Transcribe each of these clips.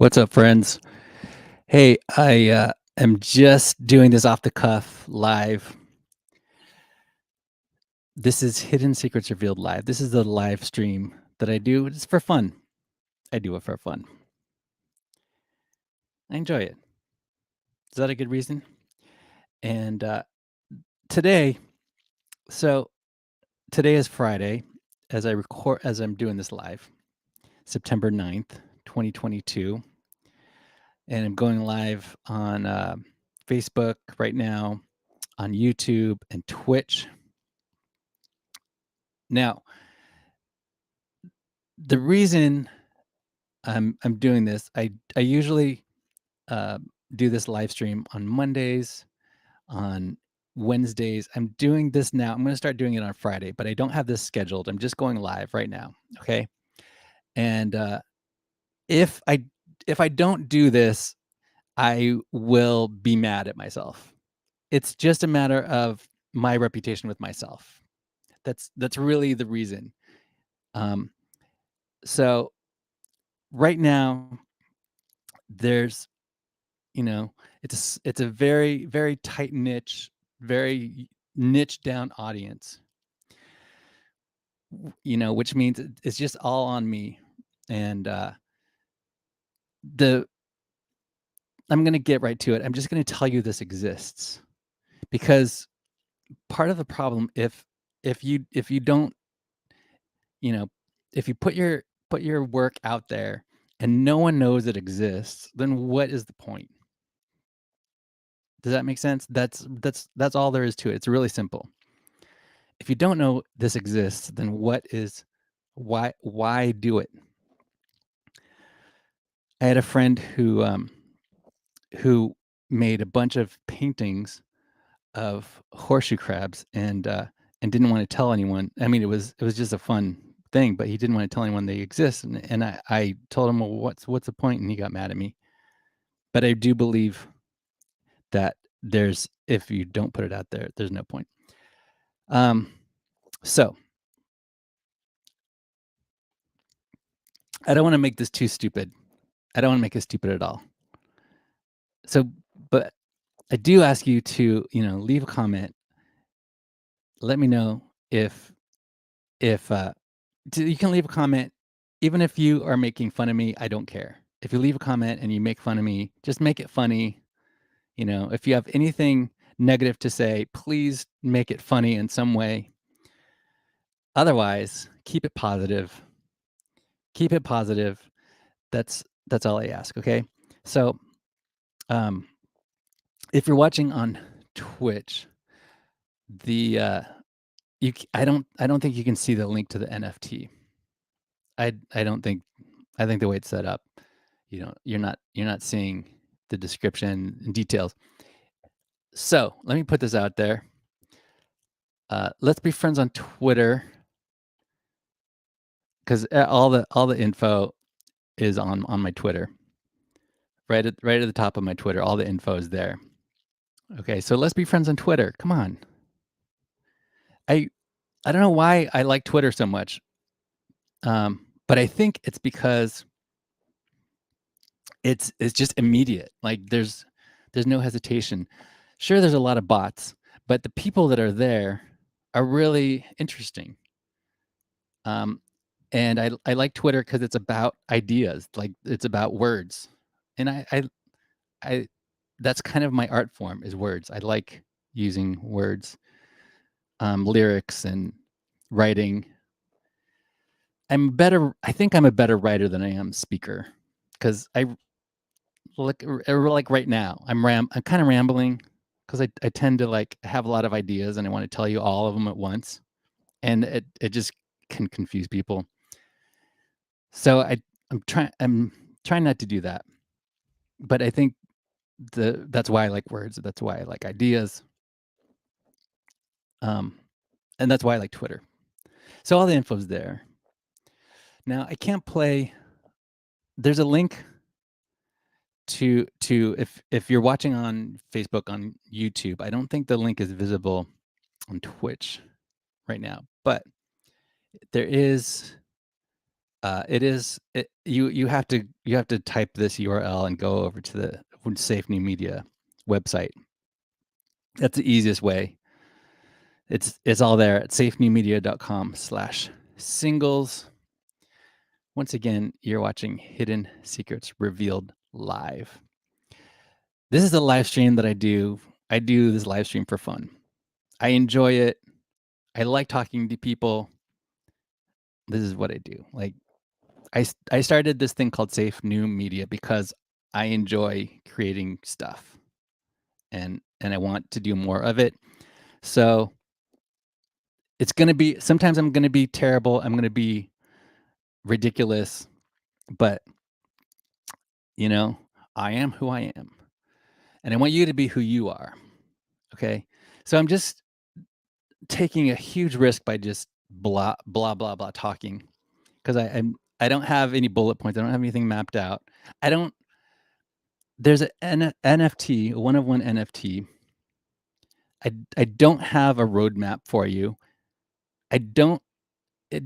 What's up, friends? Hey, I am just doing this off the cuff live. This is Hidden Secrets Revealed Live. This is the live stream that I do. It's for fun. I do it for fun. I enjoy it. Is that a good reason? And today, so today is Friday as I'm doing this live, September 9th, 2022. And I'm going live on Facebook right now, on YouTube and Twitch. Now, the reason I'm doing this, I usually uh, do this live stream on Mondays, on Wednesdays. I'm doing this now. I'm going to start doing it on Friday, but I don't have this scheduled. I'm just going live right now. Okay. And if I don't do this, I will be mad at myself. It's just a matter of my reputation with myself. That's really the reason. Um, so right now, there's it's a very very tight niche, very niche down audience, which means it's just all on me. And the I'm going to get right to it. I'm just going to tell you this exists because part of the problem, if you don't, you know if you put your work out there and no one knows it exists, then what is the point? Does that make sense? That's all there is to it. It's really simple. If you don't know this exists, then why do it? I had a friend who made a bunch of paintings of horseshoe crabs and didn't want to tell anyone. I mean, it was just a fun thing, but he didn't want to tell anyone they exist. And I told him, well, what's the point? And he got mad at me. But I do believe that if you don't put it out there, there's no point. So I don't want to make this too stupid. I don't want to make it stupid at all. So, but I do ask you to, leave a comment. Let me know if you can leave a comment, even if you are making fun of me. I don't care. If you leave a comment and you make fun of me, just make it funny. If you have anything negative to say, please make it funny in some way. Otherwise, keep it positive. Keep it positive. That's all I ask. Okay. So, if you're watching on Twitch, the I don't think you can see the link to the NFT. I don't think I think the way it's set up, you're not seeing the description and details. So let me put this out there. Let's be friends on Twitter because all the info is on my Twitter. Right at the top of my Twitter, all the info is there. Okay, so let's be friends on Twitter. Come on. I don't know why I like Twitter so much, but I think it's because it's just immediate. Like there's no hesitation. Sure, there's a lot of bots, but the people that are there are really interesting. And I like Twitter because it's about ideas, like it's about words, and I that's kind of my art form is words. I like using words, lyrics, and writing. I think I'm a better writer than I am speaker because I like right now I'm kind of rambling because I tend to like have a lot of ideas and I want to tell you all of them at once, and it just can confuse people. So I'm trying not to do that. But I think that's why I like words. That's why I like ideas. Um, and that's why I like Twitter. So all the info's there. Now I can't play. There's a link to if you're watching on Facebook, on YouTube. I don't think the link is visible on Twitch right now, but there is You have to type this URL and go over to the Safe New Media website. That's the easiest way. It's all there at safenewmedia.com/singles. Once again, you're watching Hidden Secrets Revealed live. This is a live stream that I do. I do this live stream for fun. I enjoy it. I like talking to people. This is what I do. Like I started this thing called Safe New Media because I enjoy creating stuff and I want to do more of it. So it's going to be sometimes I'm going to be terrible, I'm going to be ridiculous, but you know, I am who I am. And I want you to be who you are. Okay? So I'm just taking a huge risk by just blah blah blah blah talking because I don't have any bullet points. I don't have anything mapped out. I don't There's an NFT, a one of one NFT. I don't have a roadmap for you. I don't it,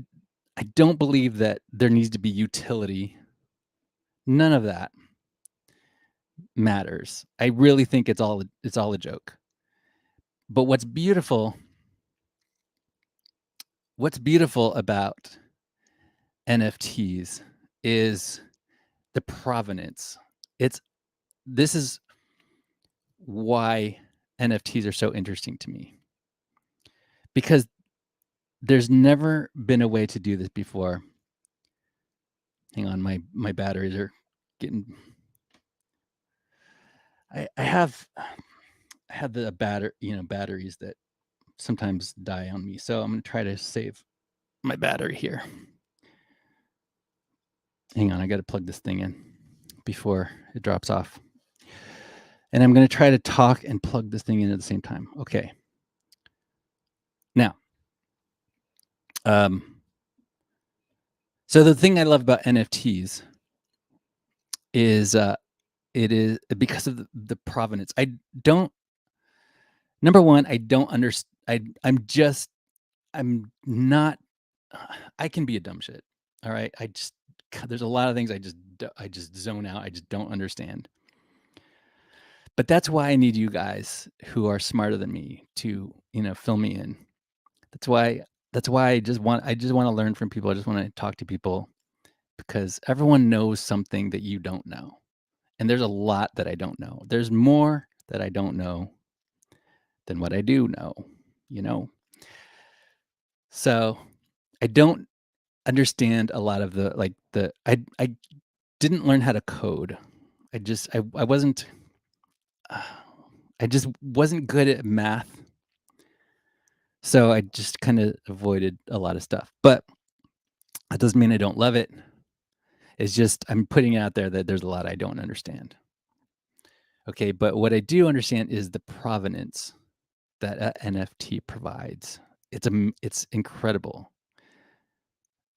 I don't believe that there needs to be utility. None of that matters. I really think it's all a joke. But what's beautiful about NFTs is the provenance. It's This is why NFTs are so interesting to me. Because there's never been a way to do this before. Hang on, my batteries are getting I have the batteries that sometimes die on me. So I'm gonna try to save my battery here. Hang on, I gotta plug this thing in before it drops off. And I'm gonna try to talk and plug this thing in at the same time. Okay. Now, um, so the thing I love about NFTs is it is because of the provenance. I don't Number one, I don't understand. I'm not I can be a dumb shit. All right. There's a lot of things I just zone out. I just don't understand. But that's why I need you guys who are smarter than me to, fill me in. That's why I just want to learn from people. I just want to talk to people because everyone knows something that you don't know. And there's a lot that I don't know. There's more that I don't know than what I do know, you know? So I don't understand a lot of I didn't learn how to code. I wasn't I just wasn't good at math. So I just kind of avoided a lot of stuff. But that doesn't mean I don't love it. It's just I'm putting it out there that there's a lot I don't understand. Okay, but what I do understand is the provenance that a NFT provides. It's incredible.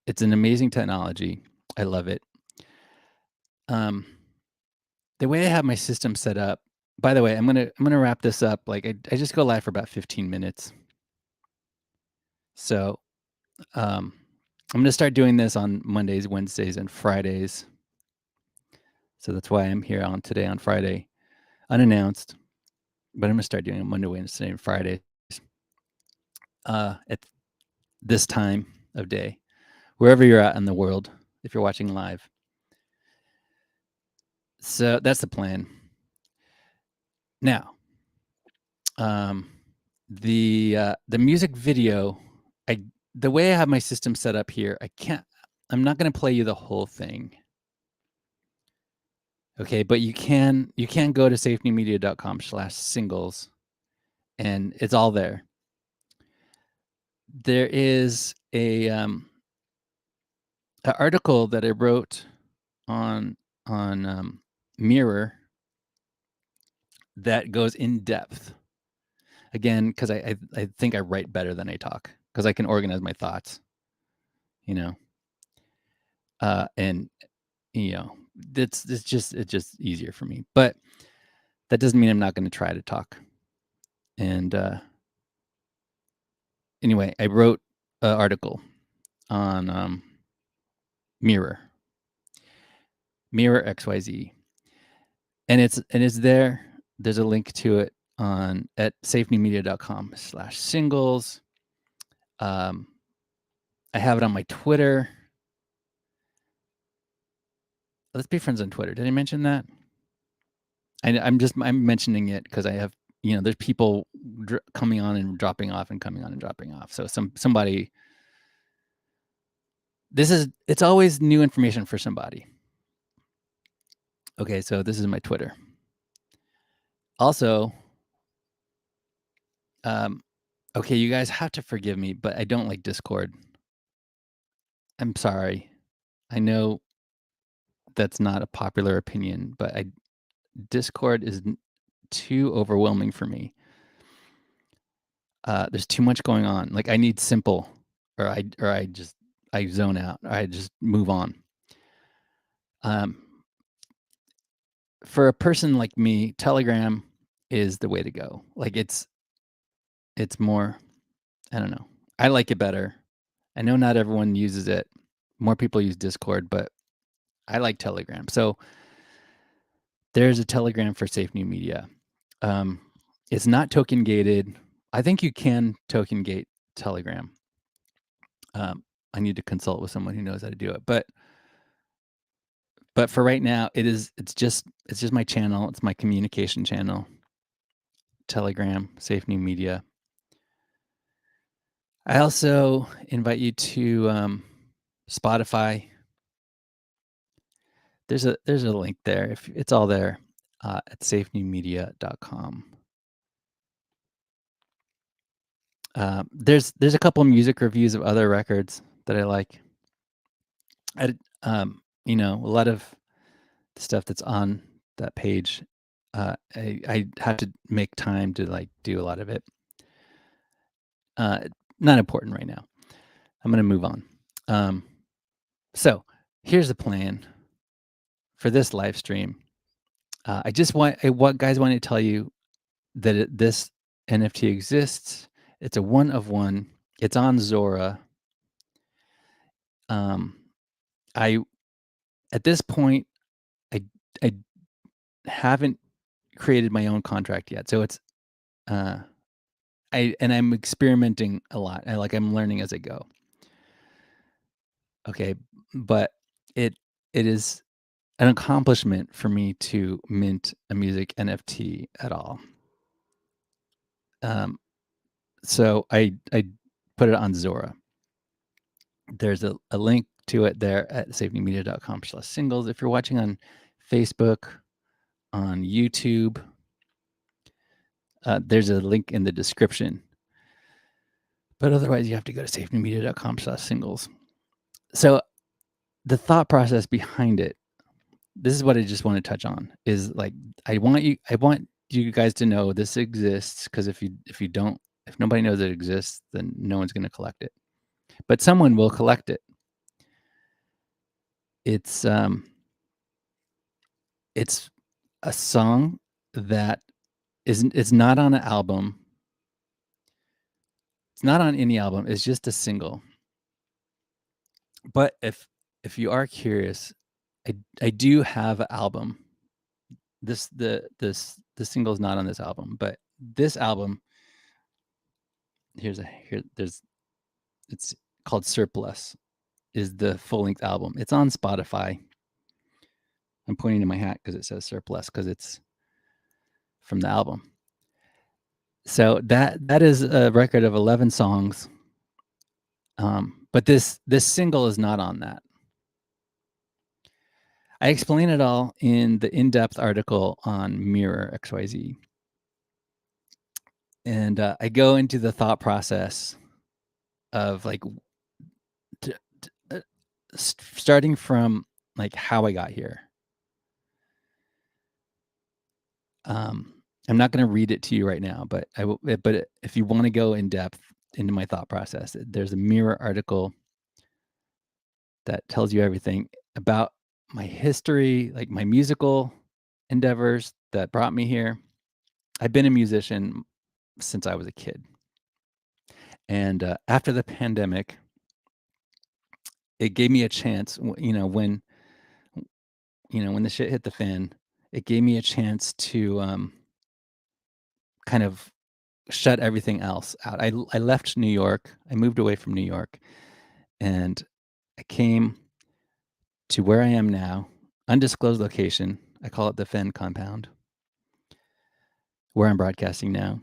It's an amazing technology. I love it. Um, the way I have my system set up. By the way, I'm gonna wrap this up. Like I just go live for about 15 minutes. So I'm gonna start doing this on Mondays, Wednesdays, and Fridays. So that's why I'm here on Friday, unannounced. But I'm gonna start doing it Monday, Wednesday, and Friday at this time of day, wherever you're at in the world, if you're watching live. So that's the plan. Now, the music video, the way I have my system set up here, I'm not going to play you the whole thing. Okay, but you can go to safenewmedia.com/singles and it's all there. There is an article that I wrote on Mirror that goes in depth. Again, because I think I write better than I talk because I can organize my thoughts, and it's just easier for me. But that doesn't mean I'm not going to try to talk. And anyway, I wrote an article on Mirror, Mirror XYZ, and it's there. There's a link to it on at safenymedia.com/singles. Um, I have it on my Twitter. Let's be friends on Twitter. Did I mention that? I'm mentioning it because I have there's people coming on and dropping off and coming on and dropping off. So somebody it's always new information for somebody. Okay, so this is my Twitter. Also, okay, you guys have to forgive me, but I don't like Discord. I'm sorry. I know that's not a popular opinion, but Discord is too overwhelming for me. There's too much going on. Like I need simple, or I zone out. Or I just move on. Um, for a person like me, Telegram is the way to go. Like it's more. I don't know. I like it better. I know not everyone uses it. More people use Discord, but I like Telegram. So there's a Telegram for Safe New Media. Um, it's not token gated. I think you can token gate Telegram. I need to consult with someone who knows how to do it. But for right now, it's just my channel. It's my communication channel. Telegram, Safe New Media. I also invite you to Spotify. There's a link there. If it's all there at safenewmedia.com. There's a couple music reviews of other records that I like. A lot of stuff that's on that page. I have to make time to like do a lot of it. Not important right now. I'm gonna move on. So here's the plan for this live stream. Guys want to tell you that this NFT exists. It's a one of one. It's on Zora. I At this point, I I haven't created my own contract yet, so it's uh, I'm experimenting a lot. I'm learning as I go. Okay, but it it is an accomplishment for me to mint a music NFT at all. So I put it on Zora. There's a link to it there at safenymedia.com/singles. If you're watching on Facebook, on YouTube, there's a link in the description. But otherwise, you have to go to safenymedia.com/singles. So the thought process behind it, this is what I just want to touch on, is like I want you guys to know this exists, because if nobody knows it exists, then no one's going to collect it. But someone will collect it. It's a song that it's not on an album. It's not on any album. It's just a single. But if you are curious, I do have an album. The single is not on this album, but this album it's called Surplus, is the full length album. It's on Spotify. I'm pointing to my hat because it says Surplus because it's from the album. So that is a record of 11 songs. But this single is not on that. I explain it all in the in-depth article on Mirror XYZ. And I go into the thought process of like starting from like how I got here. I'm not going to read it to you right now, but I will. But if you want to go in depth into my thought process, there's a Mirror article that tells you everything about my history, like my musical endeavors that brought me here. I've been a musician since I was a kid. And after the pandemic, it gave me a chance, when the shit hit the fan, it gave me a chance to, kind of shut everything else out. I left New York. I moved away from New York, and I came to where I am now, undisclosed location. I call it the Fenn compound, where I'm broadcasting now,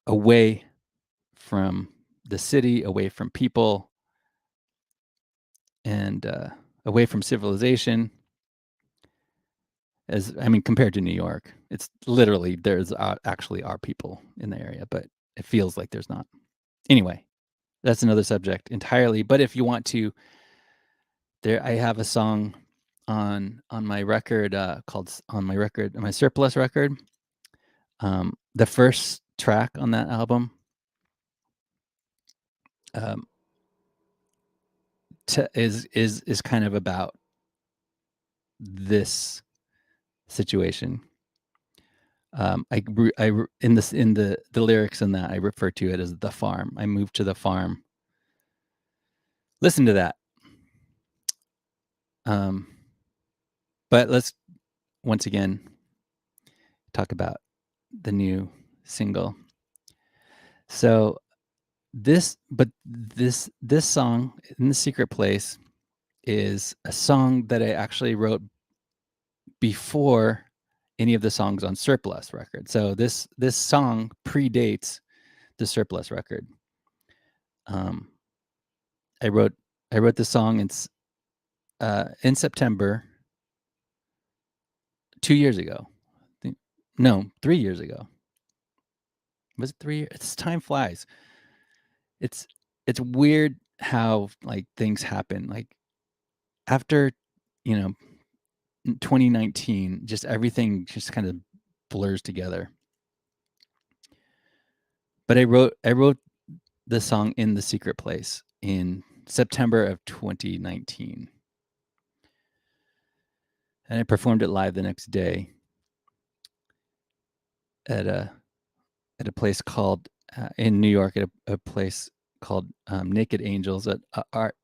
away from the city, away from people, and away from civilization. As I mean, compared to New York, it's literally there's actually are people in the area, but it feels like there's not. Anyway, that's another subject entirely. But if you want to, there I have a song on my record on my Surplus record. The first track on that album um, is kind of about this situation. In the lyrics in that I refer to it as the farm. I moved to the farm. Listen to that. Um, but let's once again talk about the new single. So this song, In the Secret Place, is a song that I actually wrote before any of the songs on Surplus record. So this song predates the Surplus record. Um, I wrote the song in September 2 years ago. No, 3 years ago. Was it 3 years? It's time flies. It's it's weird how like things happen. Like after, you know, 2019, just everything just kind of blurs together. But I wrote the song In the Secret Place in September of 2019. And I performed it live the next day at a place called in New York at a place called Naked Angels, at art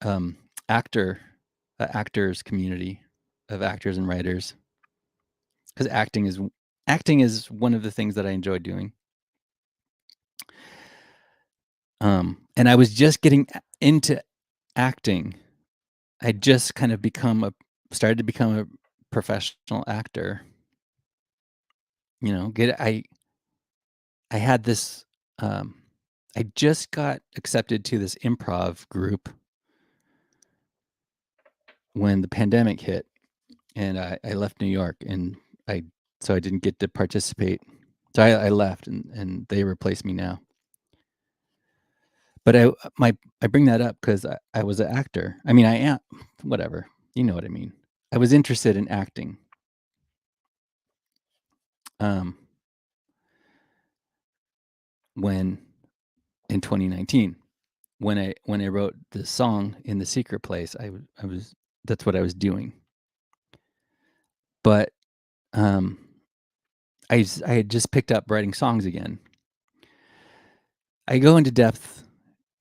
actors community of actors and writers, because acting is one of the things that I enjoy doing. And I was just getting into acting. I just kind of started to become a professional actor. You know, get I had this. Um, I just got accepted to this improv group when the pandemic hit, and I left New York, and I so I didn't get to participate. So I left, and they replaced me now. But I bring that up because I was an actor. I mean, I am whatever. You know what I mean. I was interested in acting. Um, when in 2019, when I wrote the song In the Secret Place, I was that's what I was doing. But um, I had just picked up writing songs again. I go into depth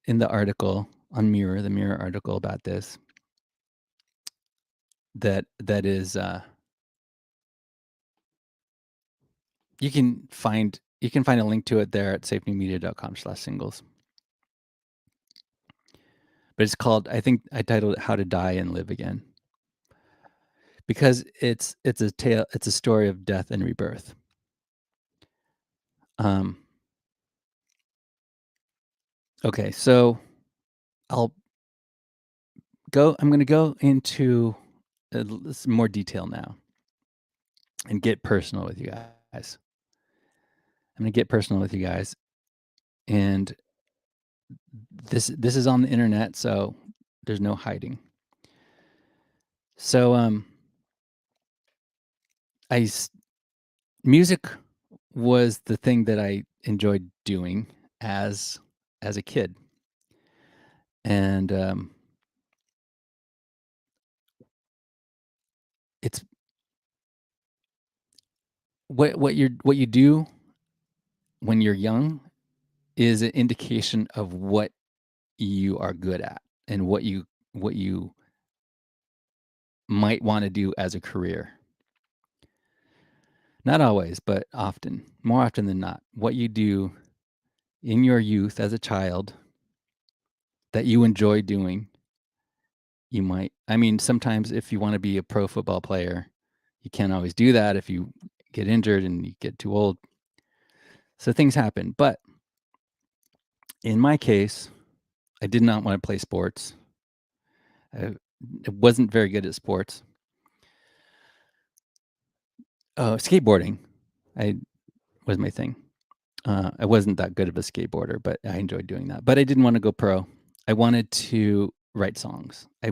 in the article on Mirror, the Mirror article about this. That is you can find a link to it there at safenemedia.com/singles. But it's called, I think I titled it How to Die and Live Again. Because it's a story of death and rebirth. Um okay, so I'll I'm going to go into some more detail now and get personal with you guys. I'm going to get personal with you guys, and this is on the internet, so there's no hiding. So I music was the thing that I enjoyed doing as a kid, and it's what you do when you're young is an indication of what you are good at and what you might wanna do as a career. Not always, but often, more often than not. What you do in your youth as a child that you enjoy doing, you might I mean, sometimes if you wanna be a pro football player, you can't always do that if you get injured and you get too old. So things happen, but in my case, I did not wanna play sports. I wasn't very good at sports. Oh, skateboarding, I was my thing. I wasn't that good of a skateboarder, but I enjoyed doing that. But I didn't wanna go pro. I wanted to write songs. I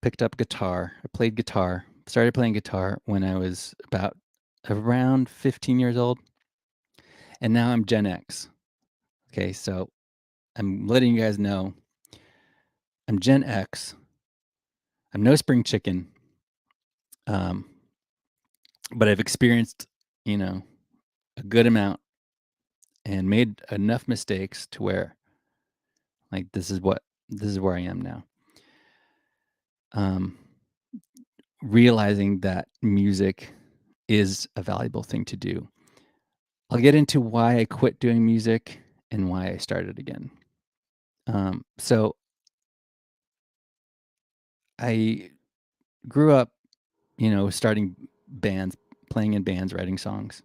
picked up guitar. I played guitar. Started playing guitar when I was about around 15 years old, and now I'm Gen X. Okay, so I'm letting you guys know I'm Gen X. I'm no spring chicken, um, but I've experienced, you know, a good amount and made enough mistakes to where, like, this is where I am now. Um, Realizing that music is a valuable thing to do. I'll get into why I quit doing music and why I started again. So I grew up, starting bands, playing in bands, writing songs.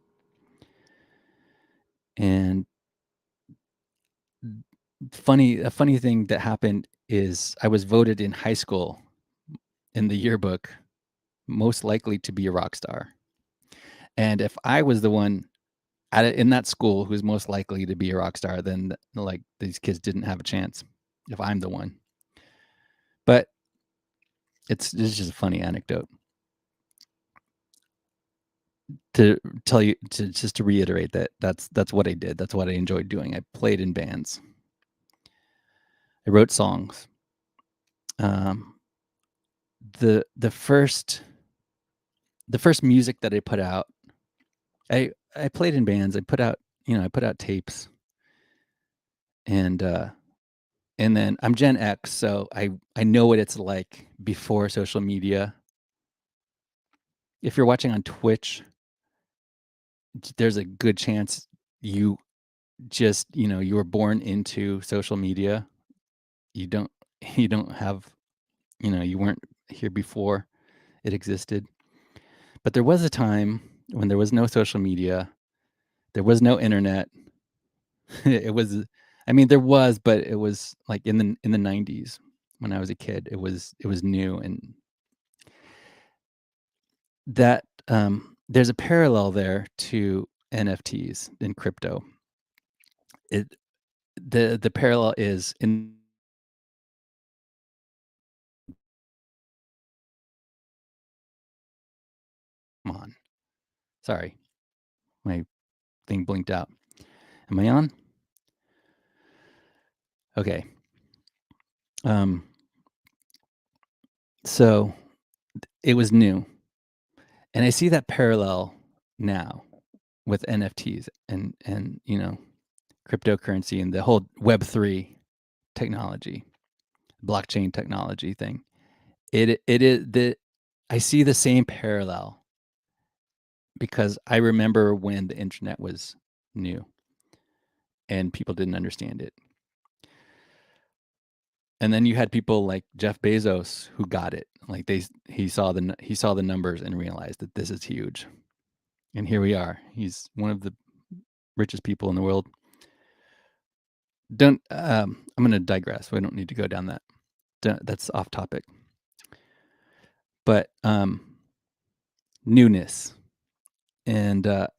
And a funny thing that happened is I was voted in high school in the yearbook most likely to be a rock star. And if I was the one in that school who's most likely to be a rock star, then like these kids didn't have a chance if I'm the one. But it's just a funny anecdote to tell you to reiterate that that's what I did. That's what I enjoyed doing. I played in bands. I wrote songs. Um, the first music that I put out, I played in bands. I put out tapes, and and then I'm Gen X, so I know what it's like before social media. If you're watching on Twitch, there's a good chance you you were born into social media. You don't you don't have, you weren't here before it existed. But there was a time when there was no social media, there was no internet. It was I mean, there was, but it was like in the 90s when I was a kid. It was new, and that there's a parallel there to NFTs in crypto. It the parallel is in come on. Sorry, my thing blinked out. Am I on? Okay. Um, so it was new, and I see that parallel now with NFTs and cryptocurrency and the whole Web3 technology, blockchain technology thing. It is the I see the same parallel because I remember when the internet was new and people didn't understand it. And then you had people like Jeff Bezos who got it. Like he saw the numbers and realized that this is huge. And here we are. He's one of the richest people in the world. Don't I'm going to digress. We don't need to go down that. That's off topic. But newness and a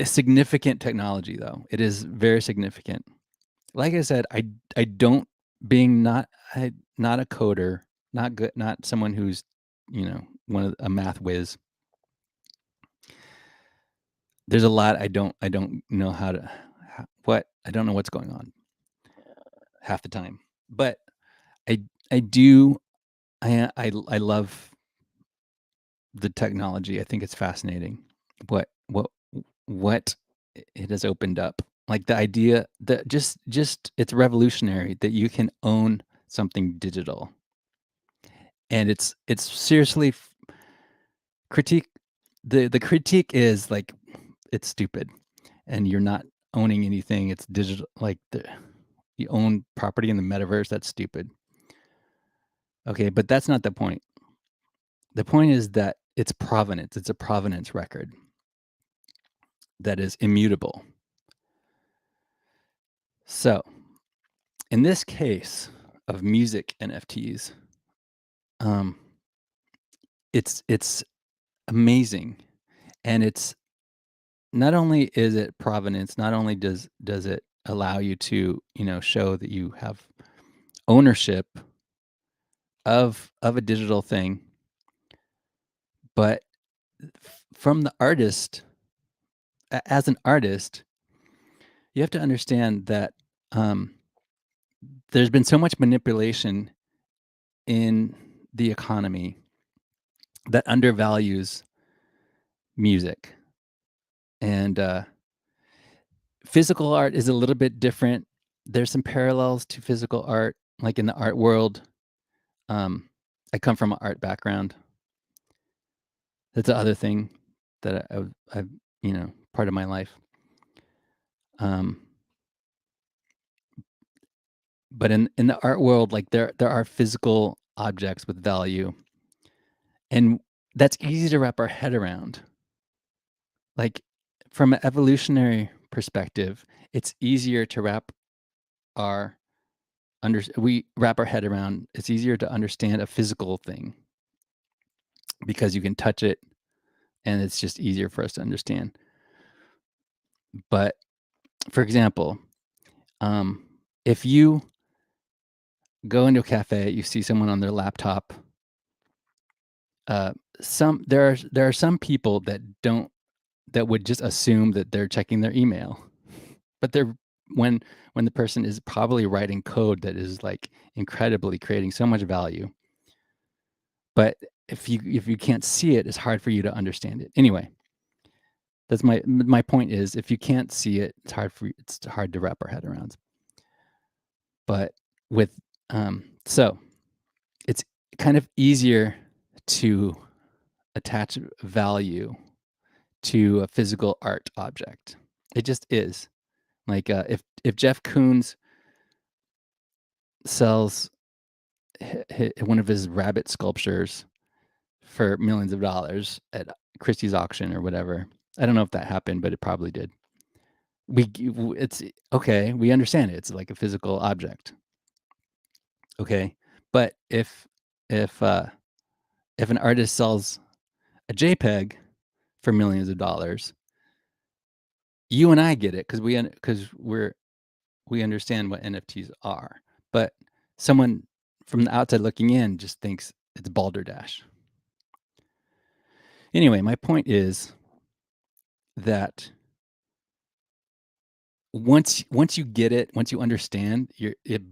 significant technology though. It is very significant. Like I said, I don't being not a coder, not good, not someone who's, one of a math whiz. There's a lot I don't know how to what I don't know what's going on half the time. But I do I love the technology. I think it's fascinating. What what it has opened up. Like the idea that just it's revolutionary that you can own something digital. And it's seriously critique the critique is like it's stupid and you're not owning anything. It's digital like you own property in the metaverse. That's stupid. Okay, but that's not the point. The point is that it's provenance. It's a provenance record that is immutable. So, in this case of music NFTs, um, it's amazing, and it's not only is it provenance, not only does it allow you to show that you have ownership of a digital thing, but from the artist, as an artist, you have to understand that um, there's been so much manipulation in the economy that undervalues music. And physical art is a little bit different. There's some parallels to physical art, like in the art world. Um, I come from an art background. That's the other thing that I've part of my life. Um, but in the art world, like there are physical objects with value, and that's easy to wrap our head around. Like from an evolutionary perspective, it's easier to our we wrap our head around. It's easier to understand a physical thing because you can touch it, and it's just easier for us to understand. But for example, um, if you go into a cafe, you see someone on their laptop. Uh, there are some people that would just assume that they're checking their email, but they're when when the person is probably writing code that is like incredibly creating so much value. But if you can't see it, it's hard for you to understand it. Anyway, that's my point is if you can't see it, it's hard to wrap our head around. But with so it's kind of easier to attach value to a physical art object. It just is. Like if Jeff Koons sells one of his rabbit sculptures for millions of dollars at Christie's auction or whatever. I don't know if that happened, but it probably did. It's okay. We understand it. It's like a physical object. Okay, but if uh, if an artist sells a JPEG for millions of dollars, you and I get it because we understand what NFTs are. But someone from the outside looking in just thinks it's balderdash. Anyway, my point is that once you get it, once you understand, it's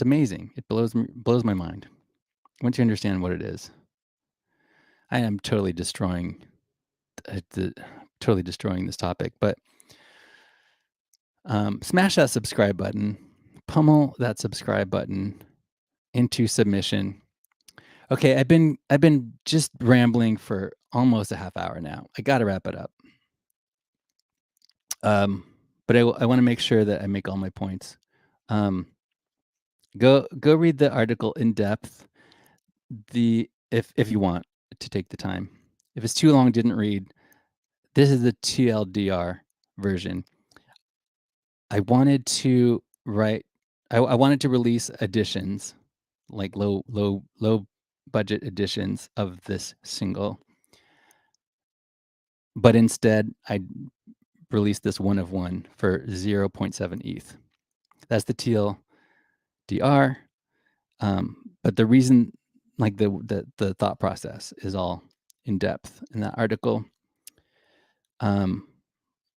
amazing. It blows my mind. Once you understand what it is. I am totally destroying this topic, but smash that subscribe button, pummel that subscribe button into submission. Okay, I've been just rambling for almost a half hour now. I got to wrap it up. Um, but I want to make sure that I make all my points. Um, go read the article in depth. If you want to take the time. If it's too long, didn't read. This is the TLDR version. I wanted to write. I wanted to release editions, like low budget editions of this single, but instead I released this one of one for 0.7 ETH. That's the TLDR. But the reason, like the thought process, is all in depth in that article.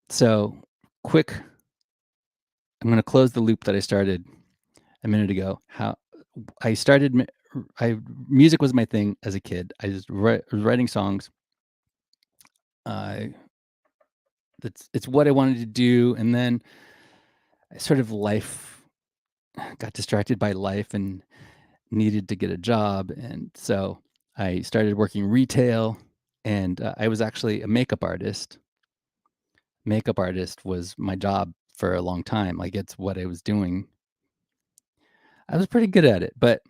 So quick. I'm going to close the loop that I started a minute ago. How I started. Music was my thing as a kid. I just was writing songs. I it's what I wanted to do, and then I sort of life got distracted by life and needed to get a job, and so I started working retail, and, I was actually a makeup artist. Makeup artist was my job for a long time, like, it's what I was doing. I was pretty good at it, but,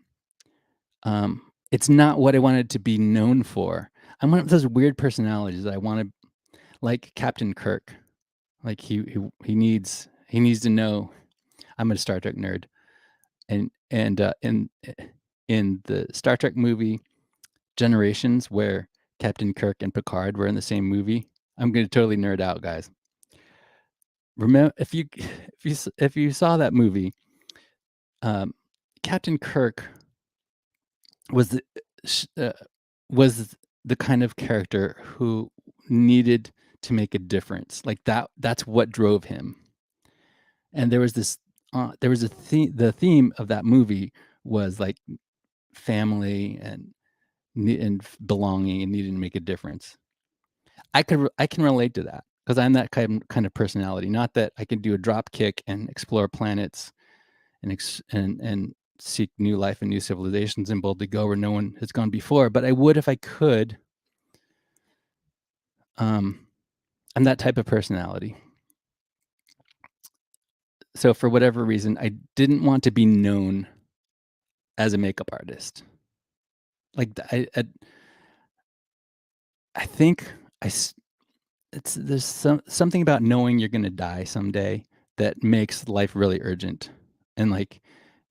it's not what I wanted to be known for. I'm one of those weird personalities that I wanna like Captain Kirk, like, he needs to know I'm a Star Trek nerd, in the Star Trek movie Generations, where Captain Kirk and Picard were in the same movie, I'm gonna totally nerd out, guys. Remember if you if you saw that movie, um, Captain Kirk was the sh was the kind of character who needed to make a difference, like, that's what drove him, and there was a the theme of that movie was, like, family and belonging and needing to make a difference. I can relate to that because 'cause I'm that kind of personality, not that I can do a drop kick and explore planets and seek new life and new civilizations and boldly go where no one has gone before, but I would if I could. Um, I'm that type of personality. So for whatever reason, I didn't want to be known as a makeup artist. Like, I think I s it's there's something about knowing you're gonna die someday that makes life really urgent, and, like,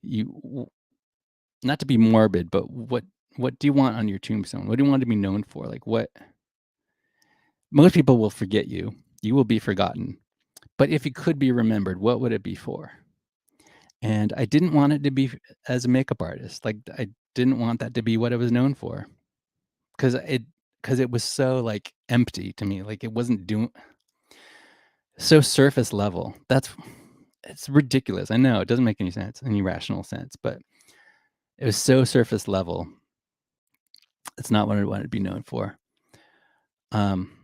you not to be morbid, but what do you want on your tombstone? What do you want to be known for? Like, what most people will forget you. You will be forgotten. But if you could be remembered, what would it be for? And I didn't want it to be as a makeup artist. Like, I didn't want that to be what I was known for because it was so, like, empty to me. Like, it wasn't doing so surface level. It's ridiculous. I know it doesn't make any sense, any rational sense, but it was so surface level. It's not what I wanted to be known for. Um,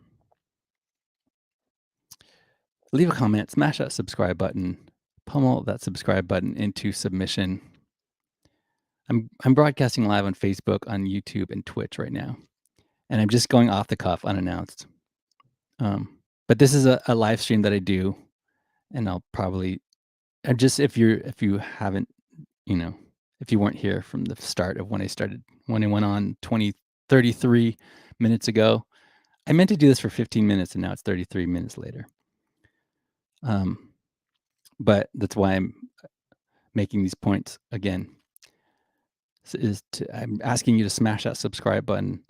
Leave a comment, smash that subscribe button, pummel that subscribe button into submission. I'm broadcasting live on Facebook, on YouTube, and Twitch right now, and I'm just going off the cuff, unannounced. But this is a live stream that I do, and I'll probably just if you haven't, you know, if you weren't here from the start of when I went on 33 minutes ago, I meant to do this for 15 minutes, and now it's 33 minutes later. Um, but that's why I'm making these points again. I'm asking you to smash that subscribe button.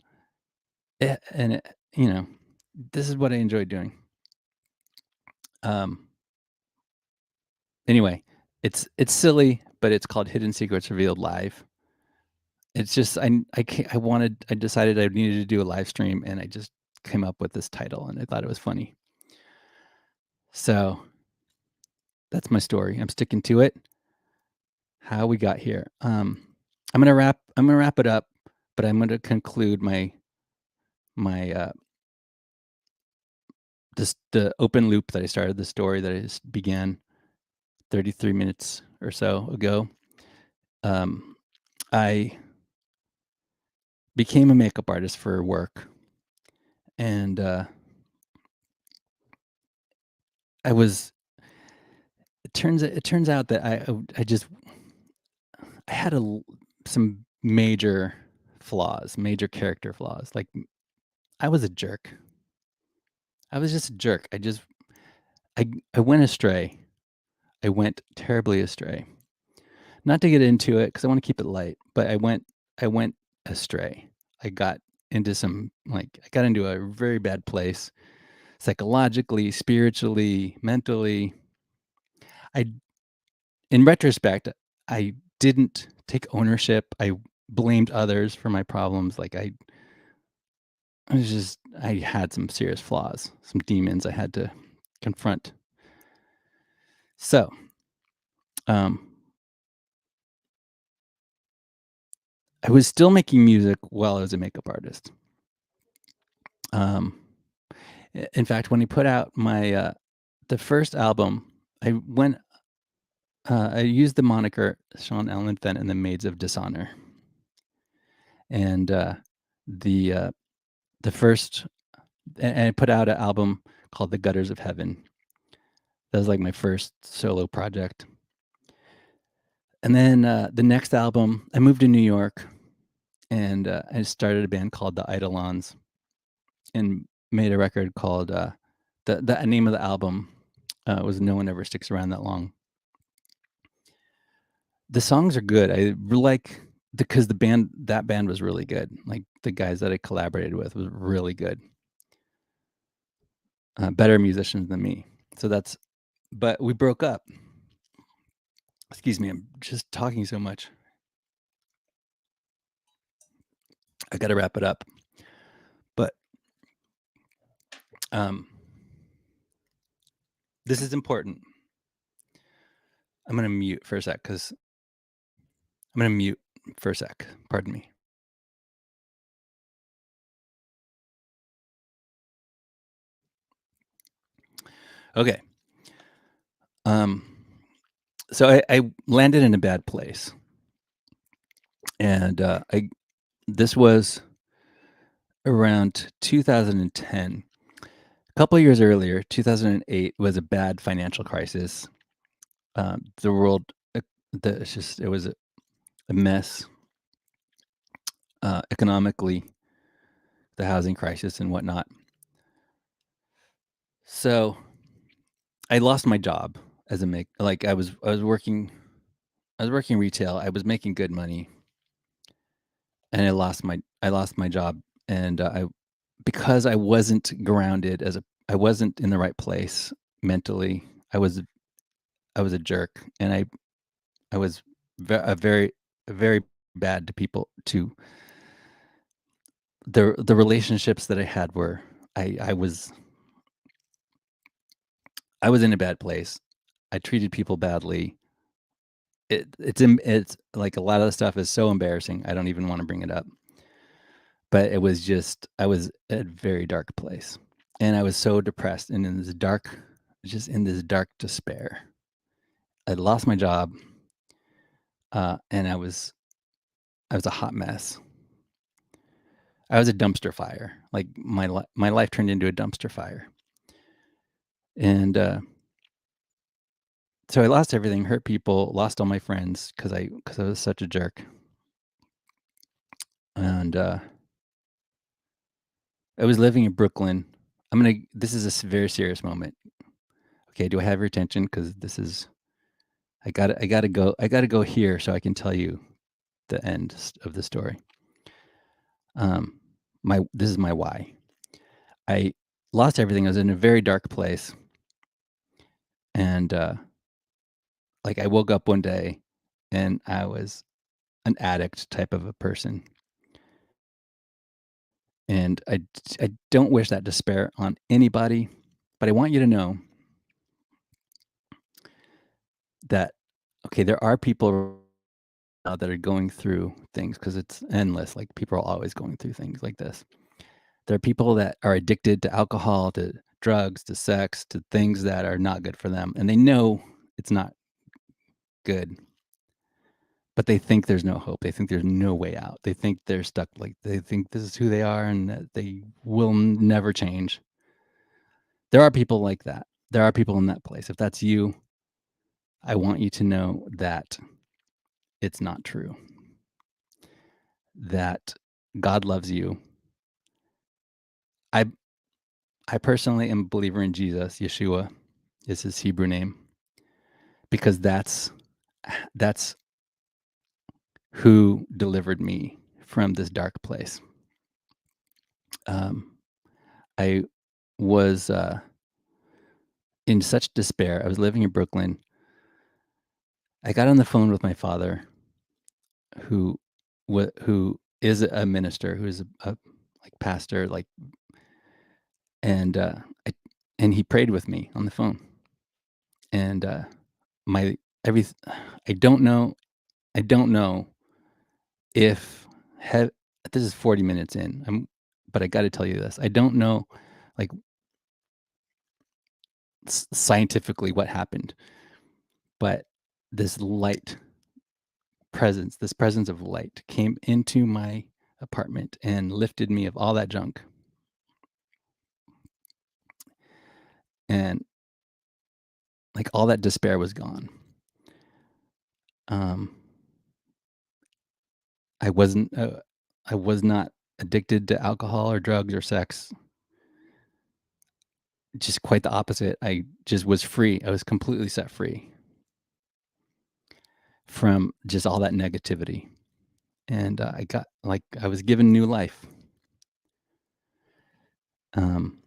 And this is what I enjoy doing. Um, anyway, it's silly, but it's called Hidden Secrets Revealed Live. It's just I can't, I decided I needed to do a live stream, and I just came up with this title, and I thought it was funny. So that's my story. I'm sticking to it. How we got here. I'm gonna wrap it up, but I'm gonna conclude my this the open loop that I started, the story that I just began 33 minutes or so ago. Um, I became a makeup artist for work, and I was. It turns out that I had some major flaws, major character flaws. Like, I was a jerk. I was just a jerk. I I went astray. I went terribly astray. Not to get into it because I want to keep it light, but I went astray. I got I got into a very bad place psychologically, spiritually, mentally. I In retrospect, I didn't take ownership. I blamed others for my problems. Like, I had some serious flaws, some demons I had to confront. So, um, I was still making music while I was a makeup artist. Um, in fact, when he put out the first album, I went I used the moniker Sean Allen Fenn and the Maids of Dishonor, and the uh, the first and I put out an album called The Gutters of Heaven. That was like my first solo project, and then the next album, I moved to New York, and I started a band called the Eidolons, and made a record called the name of the album was "No One Ever Sticks Around That Long." The songs are good. I like because that band was really good. Like the guys that I collaborated with was really good, better musicians than me. So that's. But we broke up. Excuse me, I'm just talking so much. I got to wrap it up. But um, this is important. I'm gonna mute for a sec because I'm gonna mute for a sec. Pardon me. Okay. Um, so I landed in a bad place, and I this was around 2010. A couple of years earlier, 2008 was a bad financial crisis. The world, it was a mess economically, the housing crisis and whatnot. So I lost my job as a make. Like I was working retail. I was making good money, and I lost my job, and I because I wasn't grounded I wasn't in the right place mentally. I was I was a jerk, and I was very bad to people. To the relationships that I had were I I was I was in a bad place. I treated people badly. It's like a lot of the stuff is so embarrassing. I don't even want to bring it up. But it was just I was at a very dark place, and I was so depressed and in this dark, just in this dark despair. I lost my job, and I was a hot mess. I was a dumpster fire. Like my life turned into a dumpster fire, and so I lost everything, hurt people, lost all my friends because I was such a jerk, and I was living in Brooklyn. This is a very serious moment. Okay, do I have your attention? Because this is I gotta go here so I can tell you the of the story. Um, my This is my why. I lost everything. I was in a very dark place, and like I woke up one day, and I was an addict type of a person, and I don't wish that despair on anybody, but I want you to know that okay, there are people that are going through things because it's endless. Like people are always going through things like this. There are people that are addicted to alcohol, to drugs, to sex, to things that are not good for them, and they know it's not good, but they think there's no hope. They think there's no way out. They think they're stuck. Like they think this is who they are, and that they will never change. There are people like that. There are people in that place. If that's you, I want you to know that it's not true. That God loves you. I I personally am a believer in Jesus. Yeshua is his Hebrew name because that's who delivered me from this dark place. Um, I was in such despair. I was living in Brooklyn. I got on the phone with my father, who who is a minister, who is a like pastor, like, and I, and he prayed with me on the phone. And my every I don't know I don't know if he, this is 40 minutes in. But I got to tell you this. I don't know, like scientifically what happened, but this light presence, this presence of light came into my apartment and lifted me of all that junk. And like all that despair was gone. Um, I wasn't, I was not addicted to alcohol or drugs or sex. Just quite the opposite. I just was free. I was completely set free from just all that negativity. And I got like I was given new life. Um,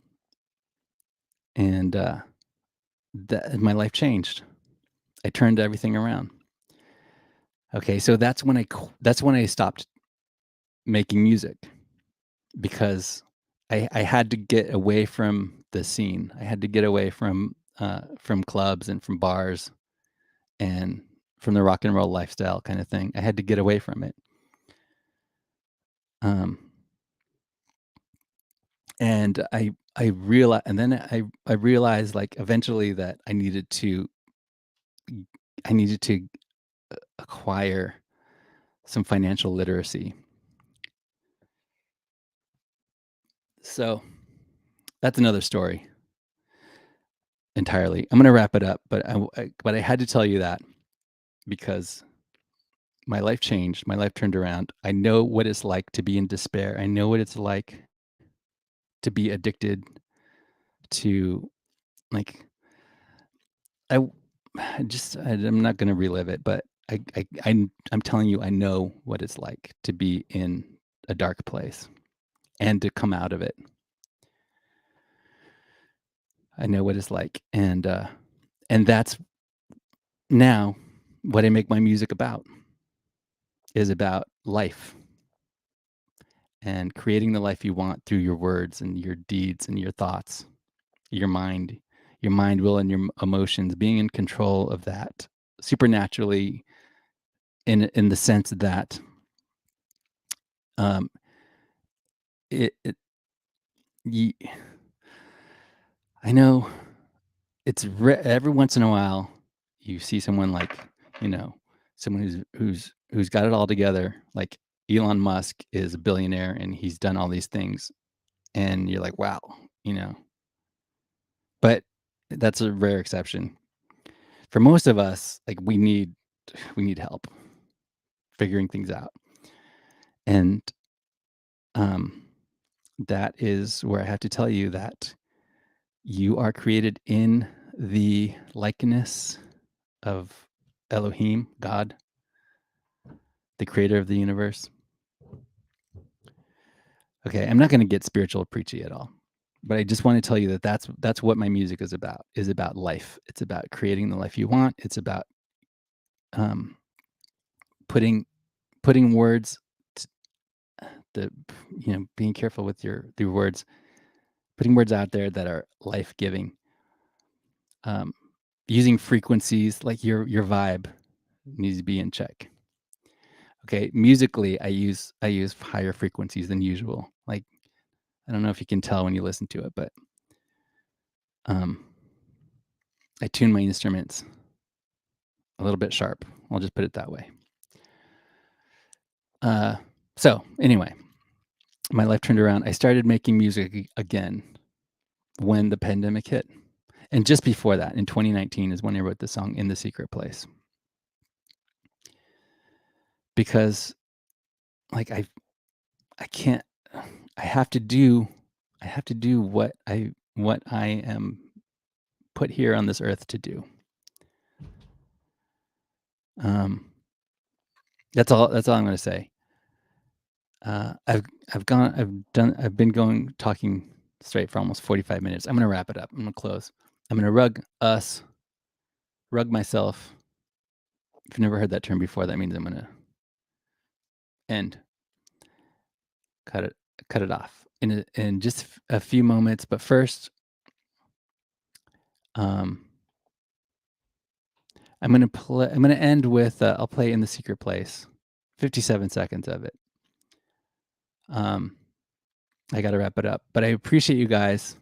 and that my life changed. I turned everything around. Okay, so that's when I stopped making music because I had to get away from the scene. I had to get away from clubs and from bars and from the rock and roll lifestyle kind of thing. I had to get away from it. Um, and I realized, and then I realized like eventually that I needed to acquire some financial literacy. So that's another story entirely. I'm gonna wrap it up, but I had to tell you that because my life changed, my life turned around. I know what it's like to be in despair. I know what it's like to be addicted to like I w- I'm not gonna relive it, but I'm telling you, I know what it's like to be in a dark place and to come out of it. I know what it's like, and that's now what I make my music about is about life and creating the life you want through your words and your deeds and your thoughts, your mind, will, and your emotions, being in control of that supernaturally in the sense that um, it ye I know every once in a while you see someone like, you know, someone who's got it all together, like Elon Musk is a billionaire and he's done all these things, and you're like, wow, you know, but that's a rare exception. For most of us, like we need help figuring things out, and um, that is where I have to tell you that you are created in the likeness of Elohim, God, the creator of the universe. Okay, I'm not going to get spiritual or preachy at all, but I just want to tell you that that's what my music is about life. It's about creating the life you want. It's about um, putting putting words, t- the being careful with your words, putting words out there that are life giving. Um, Using frequencies like your vibe needs to be in check. Okay, musically, I use higher frequencies than usual. Like I don't know if you can tell when you listen to it, but um, I tune my instruments a little bit sharp. I'll just put it that way. Uh, so anyway, my life turned around. I started making music again when the pandemic hit, and just before that, in 2019, is when I wrote the song "In the Secret Place," because like I can't. I have to do. I have to do what I am put here on this earth to do. Um, that's all I'm going to say. I've been going talking straight for almost 45 minutes. I'm gonna wrap it up. I'm gonna close. I'm gonna rug myself. If you've never heard that term before, that means I'm gonna end, cut it, cut it off in just a few moments. But first, um, I'm gonna play. I'm gonna end with. I'll play "In the Secret Place," 57 seconds of it. Um, I got to wrap it up, but I appreciate you guys.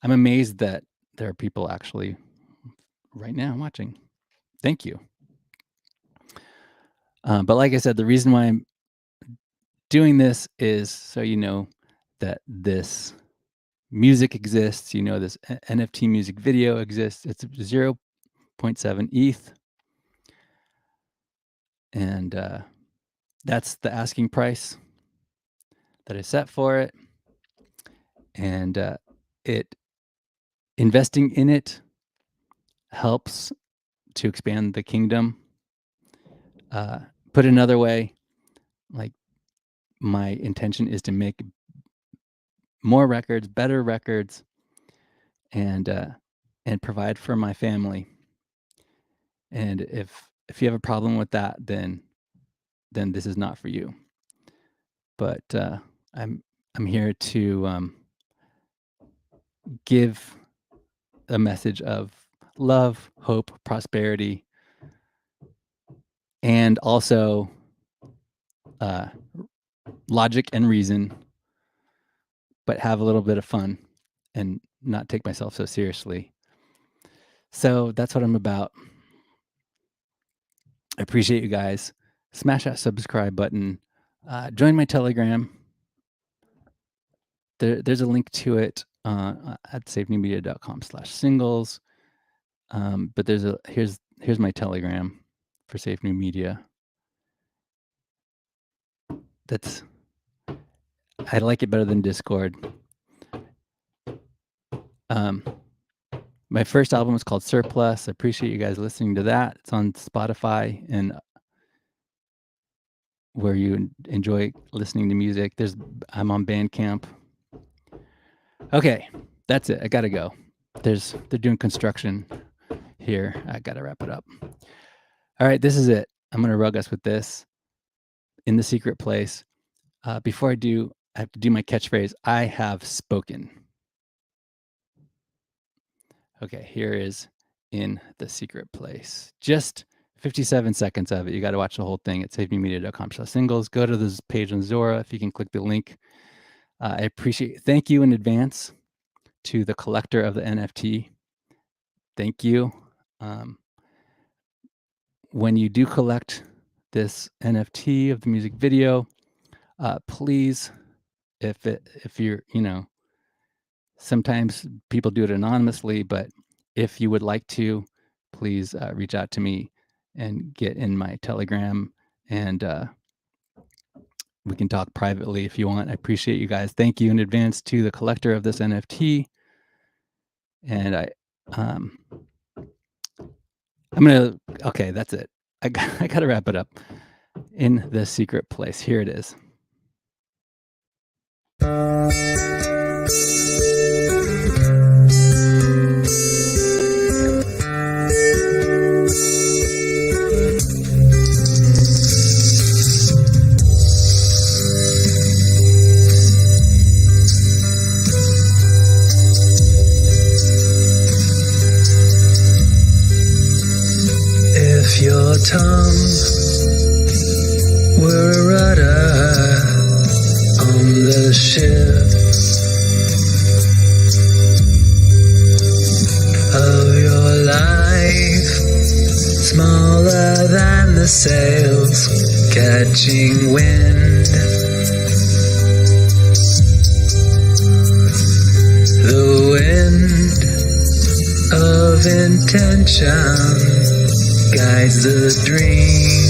I'm amazed that there are people actually right now watching. Thank you. But like I said, the reason why I'm doing this is so you know that this music exists. You know this NFT music video exists. It's 0.7 ETH, and that's the asking price that I set for it. And it investing in it helps to expand the kingdom. Put another way, like my intention is to make more records, better records, and provide for my family. And if you have a problem with that, then this is not for you. But I'm here to give a message of love, hope, prosperity, and also logic and reason, but have a little bit of fun and not take myself so seriously. So that's what I'm about. I appreciate you guys. Smash that subscribe button. Join my Telegram. There's a link to it at safenewmedia.com/singles. But here's my Telegram for Safe New Media. I like it better than Discord. My first album was called Surplus. I appreciate you guys listening to that. It's on Spotify and where you enjoy listening to music. I'm on Bandcamp. Okay, that's it. I gotta go. They're doing construction here. I gotta wrap it up. All right, this is it. I'm gonna rug us with this. In the secret place. Before I do, I have to do my catchphrase. I have spoken. Okay, here is In the Secret Place. Just 57 seconds of it. You got to watch the whole thing at safenewmedia.com/singles. Go to this page on Zora if you can click the link. I appreciate. Thank you in advance to the collector of the NFT. Thank you. When you do collect this NFT of the music video, please, if you're, sometimes people do it anonymously, but if you would like to, please reach out to me and get in my Telegram, and we can talk privately if you want. I appreciate you guys. Thank you in advance to the collector of this NFT. And okay, that's it. I got to wrap it up. In the Secret Place. Here it is. If your tongue were a rudder on the ship of your life, smaller than the sails catching wind, the wind of intention guides the dream.